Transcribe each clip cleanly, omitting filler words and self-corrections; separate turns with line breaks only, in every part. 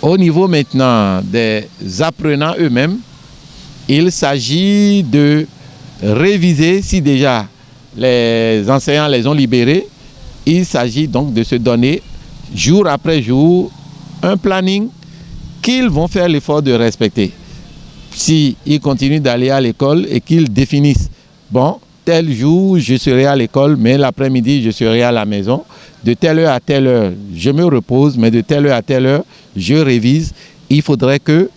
Au niveau maintenant des apprenants eux-mêmes, il s'agit de réviser, si déjà les enseignants les ont libérés, il s'agit donc de se donner jour après jour un planning qu'ils vont faire l'effort de respecter. Si ils continuent d'aller à l'école et qu'ils définissent, bon, tel jour je serai à l'école, mais l'après-midi je serai à la maison, de telle heure à telle heure je me repose, mais de telle heure à telle heure je révise. Il faudrait que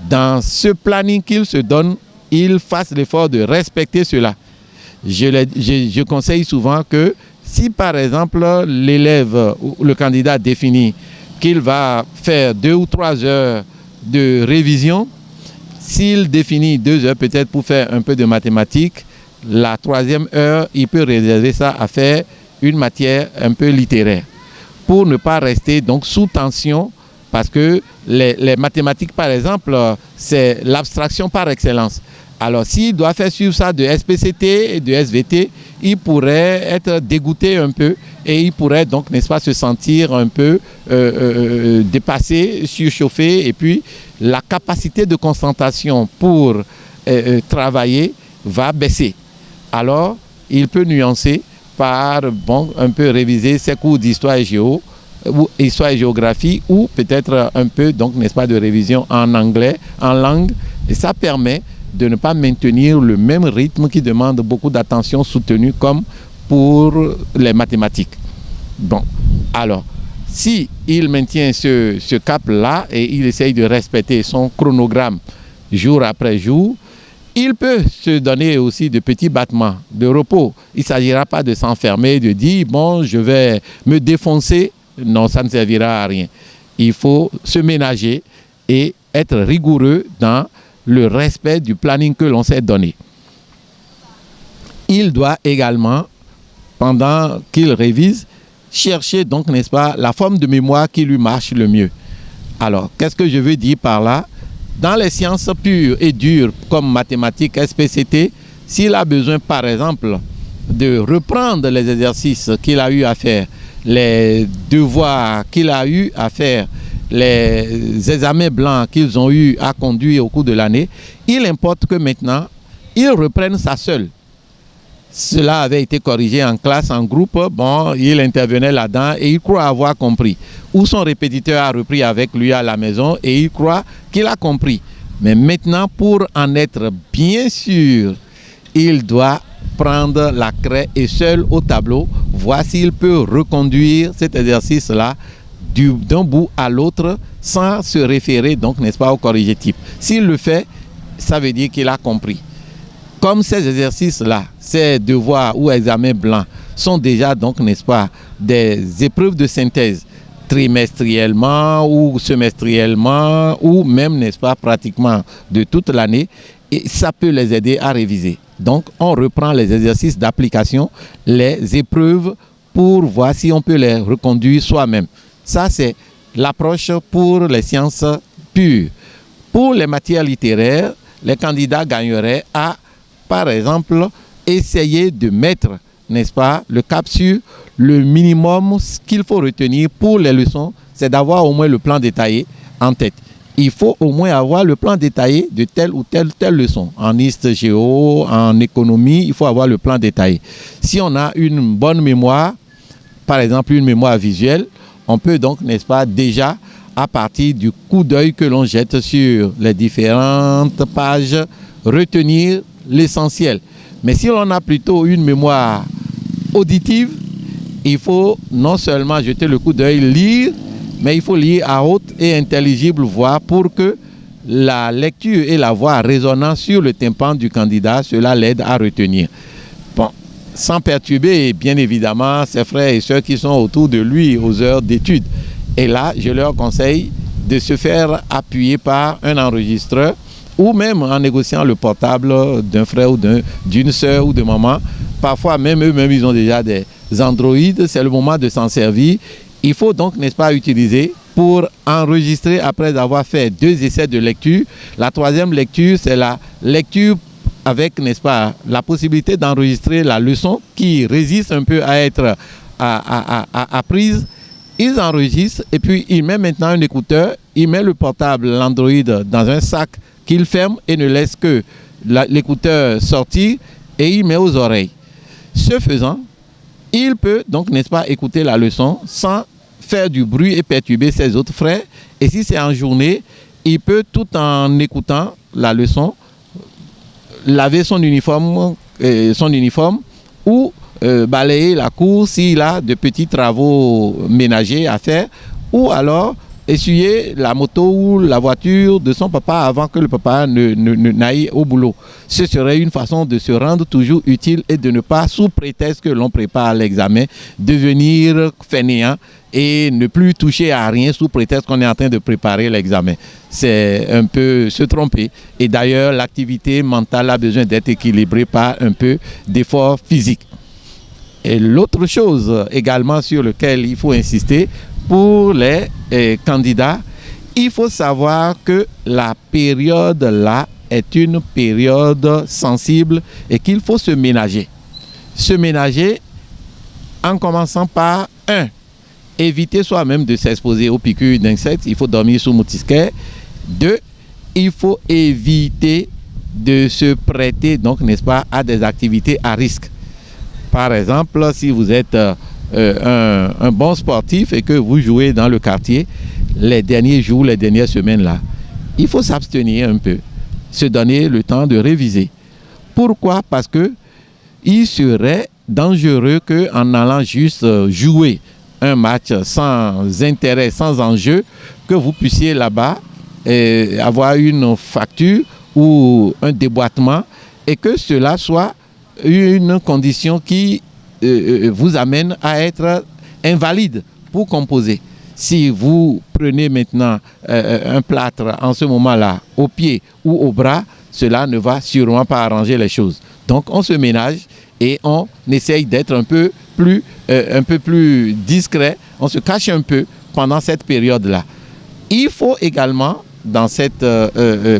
dans ce planning qu'ils se donnent, ils fassent l'effort de respecter cela. Je conseille souvent que si par exemple l'élève ou le candidat définit qu'il va faire 2 ou 3 heures de révision, s'il définit 2 heures peut-être pour faire un peu de mathématiques, la 3e heure, il peut réserver ça à faire une matière un peu littéraire pour ne pas rester donc sous tension, parce que les mathématiques par exemple, c'est l'abstraction par excellence. Alors s'il doit faire suivre ça de SPCT et de SVT, il pourrait être dégoûté un peu et il pourrait donc, n'est-ce pas, se sentir un peu dépassé, surchauffé, et puis la capacité de concentration pour travailler va baisser. Alors il peut nuancer par un peu réviser ses cours d'histoire et géo, ou histoire et géographie, ou peut-être un peu donc, n'est-ce pas, de révision en anglais, en langue, et ça permet de ne pas maintenir le même rythme qui demande beaucoup d'attention soutenue comme pour les mathématiques. Bon, alors, si il maintient ce cap-là et il essaye de respecter son chronogramme jour après jour, il peut se donner aussi de petits battements de repos. Il ne s'agira pas de s'enfermer, de dire, bon, je vais me défoncer. Non, ça ne servira à rien. Il faut se ménager et être rigoureux dans le respect du planning que l'on s'est donné. Il doit également, pendant qu'il révise, chercher donc, n'est-ce pas, la forme de mémoire qui lui marche le mieux. Alors, qu'est-ce que je veux dire par là? Dans les sciences pures et dures, comme mathématiques, SPCT, s'il a besoin, par exemple, de reprendre les exercices qu'il a eu à faire, les devoirs qu'il a eu à faire, les examens blancs qu'ils ont eu à conduire au cours de l'année, il importe que maintenant, ils reprennent ça seul. Cela avait été corrigé en classe, en groupe, bon, il intervenait là-dedans et il croit avoir compris. Ou son répétiteur a repris avec lui à la maison et il croit qu'il a compris. Mais maintenant, pour en être bien sûr, il doit prendre la craie et seul au tableau, voir s'il peut reconduire cet exercice-là d'un bout à l'autre sans se référer, donc, n'est-ce pas, au corrigetif. S'il le fait, ça veut dire qu'il a compris. Comme ces exercices-là, ces devoirs ou examens blancs sont déjà, donc, n'est-ce pas, des épreuves de synthèse trimestriellement ou semestriellement ou même, n'est-ce pas, pratiquement de toute l'année, et ça peut les aider à réviser. Donc, on reprend les exercices d'application, les épreuves pour voir si on peut les reconduire soi-même. Ça, c'est l'approche pour les sciences pures. Pour les matières littéraires, les candidats gagneraient à, par exemple, essayer de mettre, n'est-ce pas, le cap sur le minimum. Ce qu'il faut retenir pour les leçons, c'est d'avoir au moins le plan détaillé en tête. Il faut au moins avoir le plan détaillé de telle ou telle leçon. En hist, géo, en économie, il faut avoir le plan détaillé. Si on a une bonne mémoire, par exemple une mémoire visuelle, on peut donc, n'est-ce pas, déjà, à partir du coup d'œil que l'on jette sur les différentes pages, retenir l'essentiel. Mais si l'on a plutôt une mémoire auditive, il faut non seulement jeter le coup d'œil, lire, mais il faut lire à haute et intelligible voix pour que la lecture et la voix résonnant sur le tympan du candidat, cela l'aide à retenir. Bon, sans perturber, bien évidemment, ses frères et sœurs qui sont autour de lui aux heures d'études. Et là, je leur conseille de se faire appuyer par un enregistreur ou même en négociant le portable d'un frère ou d'une sœur ou de maman. Parfois, même eux-mêmes, ils ont déjà des Android. C'est le moment de s'en servir. Il faut donc, n'est-ce pas, utiliser pour enregistrer après avoir fait 2 essais de lecture. La 3e lecture, c'est la lecture avec, n'est-ce pas, la possibilité d'enregistrer la leçon qui résiste un peu à être apprise. Ils enregistrent et puis ils mettent maintenant un écouteur il met le portable, l'Android, dans un sac qu'il ferme et ne laisse que l'écouteur sortir et il met aux oreilles. Ce faisant, il peut donc, n'est-ce pas, écouter la leçon sans faire du bruit et perturber ses autres frères. Et si c'est en journée, il peut, tout en écoutant la leçon, laver son uniforme ou balayer la cour s'il a de petits travaux ménagers à faire, ou alors essuyer la moto ou la voiture de son papa avant que le papa n'aille au boulot. Ce serait une façon de se rendre toujours utile et de ne pas, sous prétexte que l'on prépare l'examen, devenir fainéant et ne plus toucher à rien sous prétexte qu'on est en train de préparer l'examen. C'est un peu se tromper. Et d'ailleurs, l'activité mentale a besoin d'être équilibrée par un peu d'effort physique. Et l'autre chose également sur laquelle il faut insister, pour les candidats, il faut savoir que la période là est une période sensible et qu'il faut se ménager. Se ménager en commençant par éviter soi-même de s'exposer aux piqûres d'insectes, il faut dormir sous moustiquaire. 2, il faut éviter de se prêter, donc, n'est-ce pas, à des activités à risque. Par exemple, si vous êtes un bon sportif et que vous jouez dans le quartier, les derniers jours, les dernières semaines là, il faut s'abstenir un peu, se donner le temps de réviser. Pourquoi? Parce que il serait dangereux qu'en allant juste jouer un match sans intérêt, sans enjeu, que vous puissiez là-bas avoir une fracture ou un déboîtement et que cela soit une condition qui vous amène à être invalide pour composer. Si vous prenez maintenant un plâtre en ce moment-là au pied ou au bras, cela ne va sûrement pas arranger les choses. Donc on se ménage et on essaye d'être un peu plus discret, on se cache un peu pendant cette période-là. Il faut également, dans cette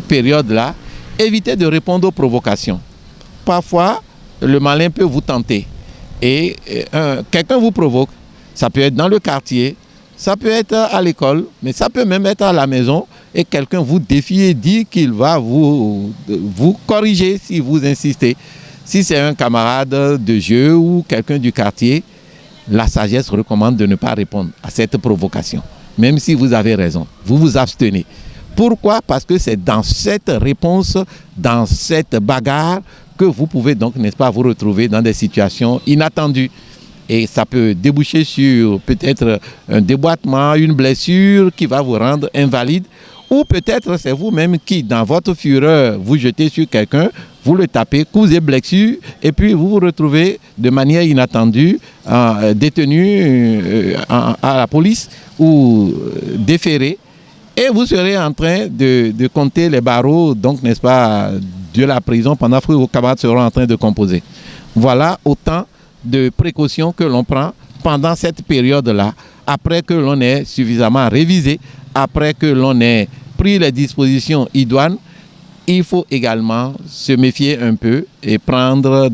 période-là, éviter de répondre aux provocations. Parfois, le malin peut vous tenter et quelqu'un vous provoque. Ça peut être dans le quartier, ça peut être à l'école, mais ça peut même être à la maison et quelqu'un vous défie et dit qu'il va vous corriger si vous insistez. Si c'est un camarade de jeu ou quelqu'un du quartier, la sagesse recommande de ne pas répondre à cette provocation. Même si vous avez raison, vous vous abstenez. Pourquoi? Parce que c'est dans cette réponse, dans cette bagarre, que vous pouvez donc, n'est-ce pas, vous retrouver dans des situations inattendues. Et ça peut déboucher sur peut-être un déboîtement, une blessure qui va vous rendre invalide. Ou peut-être c'est vous-même qui, dans votre fureur, vous jetez sur quelqu'un, vous le tapez, causez blessure, et puis vous vous retrouvez de manière inattendue détenu à la police ou déféré. Et vous serez en train de compter les barreaux, donc, n'est-ce pas, de la prison pendant que vos camarades seront en train de composer. Voilà autant de précautions que l'on prend pendant cette période-là, après que l'on ait suffisamment révisé, après que l'on ait pris les dispositions idoines. Il faut également se méfier un peu et prendre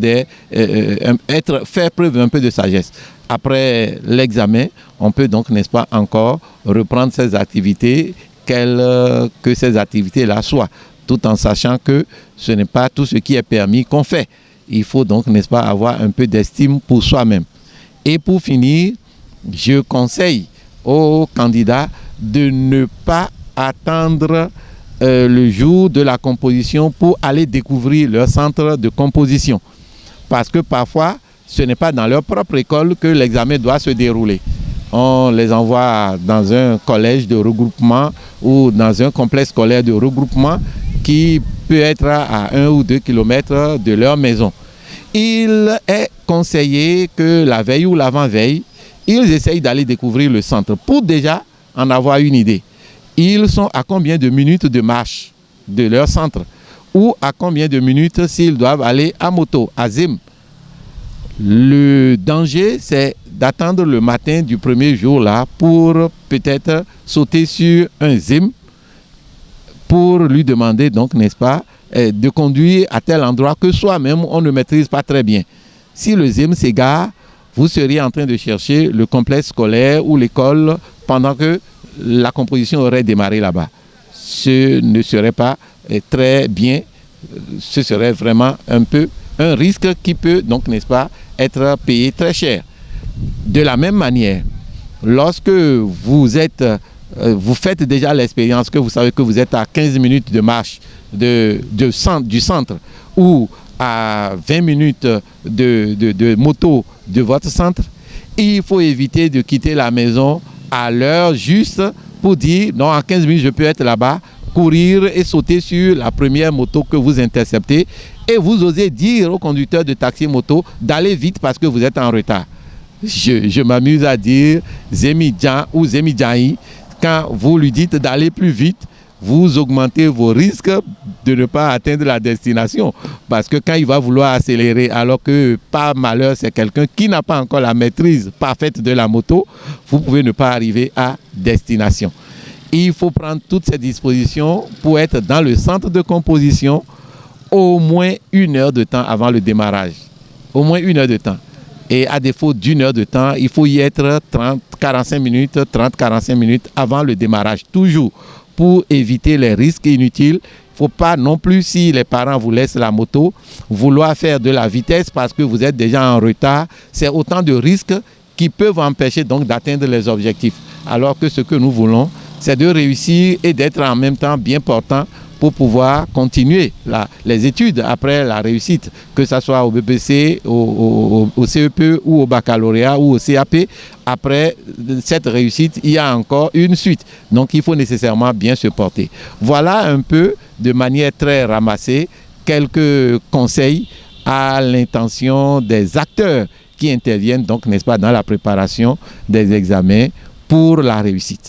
faire preuve un peu de sagesse. Après l'examen, on peut donc, n'est-ce pas, encore reprendre ces activités, que ces activités-là soient, tout en sachant que ce n'est pas tout ce qui est permis qu'on fait. Il faut donc, n'est-ce pas, avoir un peu d'estime pour soi-même. Et pour finir, je conseille aux candidats de ne pas attendre le jour de la composition pour aller découvrir leur centre de composition. Parce que parfois, ce n'est pas dans leur propre école que l'examen doit se dérouler. On les envoie dans un collège de regroupement ou dans un complexe scolaire de regroupement qui peut être à 1 ou 2 kilomètres de leur maison. Il est conseillé que la veille ou l'avant-veille, ils essayent d'aller découvrir le centre pour déjà en avoir une idée. Ils sont à combien de minutes de marche de leur centre ou à combien de minutes s'ils doivent aller à moto, à Zim. Le danger, c'est d'attendre le matin du premier jour là pour peut-être sauter sur un Zim pour lui demander donc, n'est-ce pas, de conduire à tel endroit que soi-même on ne maîtrise pas très bien. Si le Zim s'égare, vous seriez en train de chercher le complexe scolaire ou l'école pendant que la composition aurait démarré là-bas. Ce ne serait pas très bien, ce serait vraiment un peu un risque qui peut donc, n'est-ce pas, être payé très cher. De la même manière, lorsque vous faites déjà l'expérience, que vous savez que vous êtes à 15 minutes de marche du centre ou à 20 minutes de moto de votre centre, il faut éviter de quitter la maison à l'heure juste pour dire non, en 15 minutes je peux être là-bas, courir et sauter sur la première moto que vous interceptez et vous osez dire au conducteur de taxi moto d'aller vite parce que vous êtes en retard. Je m'amuse à dire Zemidjan ou Zemidjaï, quand vous lui dites d'aller plus vite, vous augmentez vos risques de ne pas atteindre la destination. Parce que quand il va vouloir accélérer, alors que par malheur, c'est quelqu'un qui n'a pas encore la maîtrise parfaite de la moto, vous pouvez ne pas arriver à destination. Il faut prendre toutes ces dispositions pour être dans le centre de composition au moins 1 heure de temps avant le démarrage. Au moins 1 heure de temps. Et à défaut d'1 heure de temps, il faut y être 30-45 minutes avant le démarrage. Toujours pour éviter les risques inutiles. Il ne faut pas non plus, si les parents vous laissent la moto, vouloir faire de la vitesse parce que vous êtes déjà en retard. C'est autant de risques qui peuvent empêcher donc d'atteindre les objectifs. Alors que ce que nous voulons, c'est de réussir et d'être en même temps bien portant pour pouvoir continuer les études après la réussite, que ce soit au BBC, au CEP ou au baccalauréat ou au CAP. Après cette réussite, il y a encore une suite. Donc il faut nécessairement bien se porter. Voilà un peu, de manière très ramassée, quelques conseils à l'intention des acteurs qui interviennent, donc, n'est-ce pas, dans la préparation des examens pour la réussite.